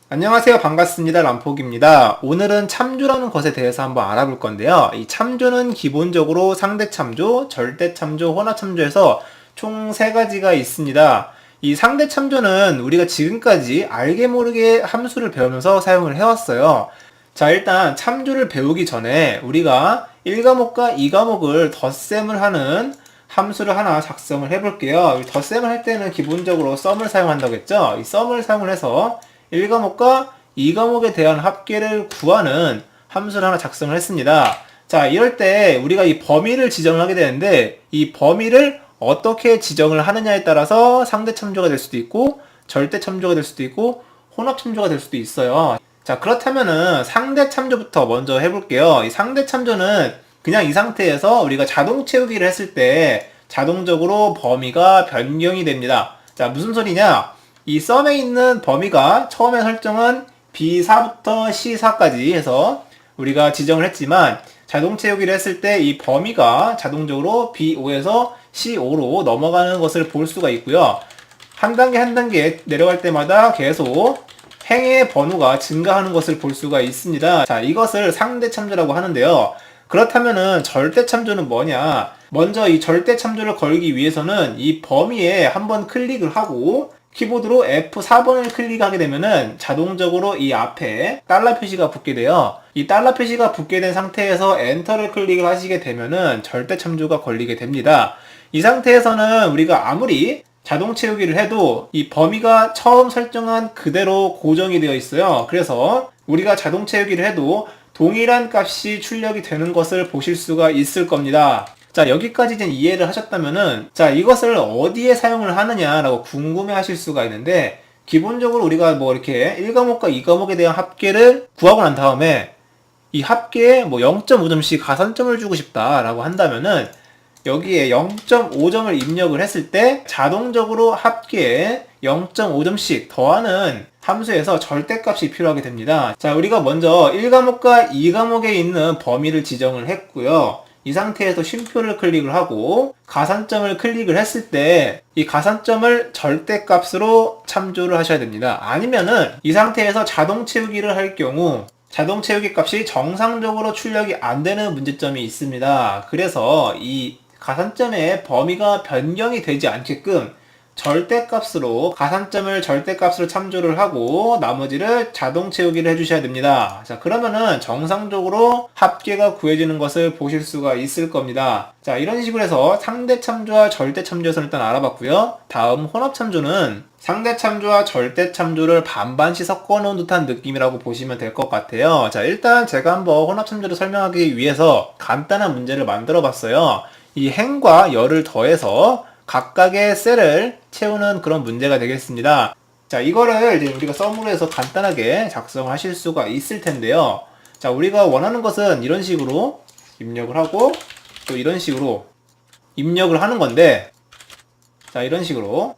안녕하세요. 반갑습니다. 람폭입니다. 오늘은 참조라는 것에 대해서 한번 알아볼 건데요. 이 참조는 기본적으로 상대 참조, 절대 참조, 혼합 참조에서 총 세 가지가 있습니다. 이 상대 참조는 우리가 지금까지 알게 모르게 함수를 배우면서 사용을 해왔어요. 자, 일단 참조를 배우기 전에 우리가 1과목과 2과목을 덧셈을 하는 함수를 하나 작성을 해볼게요. 덧셈을 할 때는 기본적으로 썸을 사용한다고 했죠. 이 썸을 사용을 해서 1과목과 2과목에 대한 합계를 구하는 함수를 하나 작성을 했습니다. 자, 이럴 때 우리가 이 범위를 지정을 하게 되는데 이 범위를 어떻게 지정을 하느냐에 따라서 상대 참조가 될 수도 있고 절대 참조가 될 수도 있고 혼합 참조가 될 수도 있어요. 자, 그렇다면은 상대 참조부터 먼저 해볼게요. 이 상대 참조는 그냥 이 상태에서 우리가 자동 채우기를 했을 때 자동적으로 범위가 변경이 됩니다. 자, 무슨 소리냐? 이 썸에 있는 범위가 처음에 설정은 B4부터 C4까지 해서 우리가 지정을 했지만 자동 채우기를 했을 때 이 범위가 자동적으로 B5에서 C5로 넘어가는 것을 볼 수가 있고요. 한 단계 한 단계 내려갈 때마다 계속 행의 번호가 증가하는 것을 볼 수가 있습니다. 자, 이것을 상대 참조라고 하는데요. 그렇다면은 절대 참조는 뭐냐? 먼저 이 절대 참조를 걸기 위해서는 이 범위에 한번 클릭을 하고 키보드로 F4번을 클릭하게 되면은 자동적으로 이 앞에 달러 표시가 붙게 돼요. 이 달러 표시가 붙게 된 상태에서 엔터를 클릭을 하시게 되면은 절대 참조가 걸리게 됩니다. 이 상태에서는 우리가 아무리 자동 채우기를 해도 이 범위가 처음 설정한 그대로 고정이 되어 있어요. 그래서 우리가 자동 채우기를 해도 동일한 값이 출력이 되는 것을 보실 수가 있을 겁니다. 자, 여기까지 이제 이해를 하셨다면은, 자, 이것을 어디에 사용을 하느냐라고 궁금해 하실 수가 있는데, 기본적으로 우리가 뭐 이렇게 1과목과 2과목에 대한 합계를 구하고 난 다음에, 이 합계에 뭐 0.5점씩 가산점을 주고 싶다라고 한다면은, 여기에 0.5점을 입력을 했을 때, 자동적으로 합계에 0.5점씩 더하는 함수에서 절대값이 필요하게 됩니다. 자, 우리가 먼저 1과목과 2과목에 있는 범위를 지정을 했고요. 이 상태에서 쉼표를 클릭을 하고 가산점을 클릭을 했을 때 이 가산점을 절대값으로 참조를 하셔야 됩니다. 아니면은 이 상태에서 자동 채우기를 할 경우 자동 채우기 값이 정상적으로 출력이 안 되는 문제점이 있습니다. 그래서 이 가산점의 범위가 변경이 되지 않게끔 절대값으로 가산점을 절대값으로 참조를 하고 나머지를 자동 채우기를 해주셔야 됩니다. 자, 그러면은 정상적으로 합계가 구해지는 것을 보실 수가 있을 겁니다. 자, 이런 식으로 해서 상대 참조와 절대 참조에서 일단 알아봤고요. 다음 혼합 참조는 상대 참조와 절대 참조를 반반씩 섞어 놓은 듯한 느낌이라고 보시면 될 것 같아요. 자, 일단 제가 한번 혼합 참조를 설명하기 위해서 간단한 문제를 만들어 봤어요. 이 행과 열을 더해서 각각의 셀을 채우는 그런 문제가 되겠습니다. 자, 이거를 이제 우리가 썸으로 해서 간단하게 작성하실 수가 있을 텐데요. 자, 우리가 원하는 것은 이런 식으로 입력을 하고 또 이런 식으로 입력을 하는 건데, 자, 이런 식으로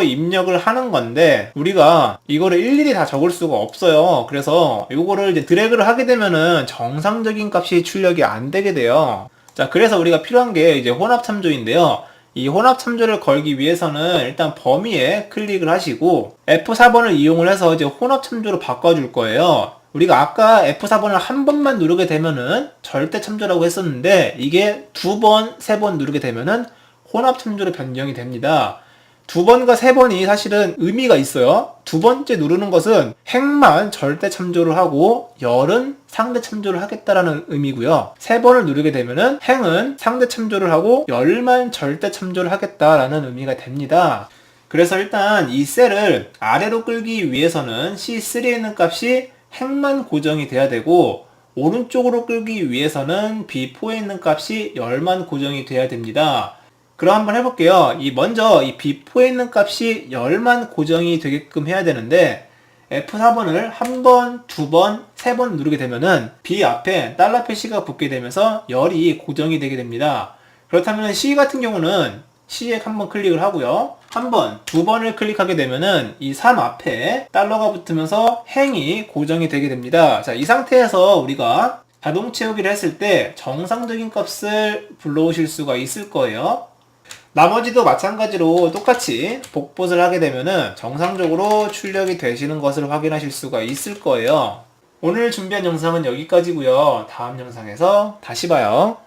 입력을 하는 건데 우리가 이거를 일일이 다 적을 수가 없어요. 그래서 이거를 이제 드래그를 하게 되면은 정상적인 값이 출력이 안 되게 돼요. 자, 그래서 우리가 필요한 게 이제 혼합 참조인데요. 이 혼합 참조를 걸기 위해서는 일단 범위에 클릭을 하시고 F4번을 이용을 해서 이제 혼합 참조로 바꿔줄 거예요. 우리가 아까 F4번을 한 번만 누르게 되면은 절대 참조라고 했었는데 이게 두 번, 세 번 누르게 되면은 혼합 참조로 변경이 됩니다. 두 번과 세 번이 사실은 의미가 있어요. 두 번째 누르는 것은 행만 절대 참조를 하고 열은 상대 참조를 하겠다라는 의미고요. 세 번을 누르게 되면은 행은 상대 참조를 하고 열만 절대 참조를 하겠다라는 의미가 됩니다. 그래서 일단 이 셀을 아래로 끌기 위해서는 C3에 있는 값이 행만 고정이 돼야 되고 오른쪽으로 끌기 위해서는 B4에 있는 값이 열만 고정이 돼야 됩니다. 그럼 한번 해볼게요. 먼저 이 B4에 있는 값이 열만 고정이 되게끔 해야 되는데 F4번을 한 번, 두 번, 세 번 누르게 되면은 B 앞에 달러 표시가 붙게 되면서 열이 고정이 되게 됩니다. 그렇다면 C 같은 경우는 C에 한번 클릭을 하고요. 한 번, 두 번을 클릭하게 되면은 이 3 앞에 달러가 붙으면서 행이 고정이 되게 됩니다. 자, 이 상태에서 우리가 자동 채우기를 했을 때 정상적인 값을 불러오실 수가 있을 거예요. 나머지도 마찬가지로 똑같이 복붙을 하게 되면은 정상적으로 출력이 되시는 것을 확인하실 수가 있을 거예요. 오늘 준비한 영상은 여기까지고요. 다음 영상에서 다시 봐요.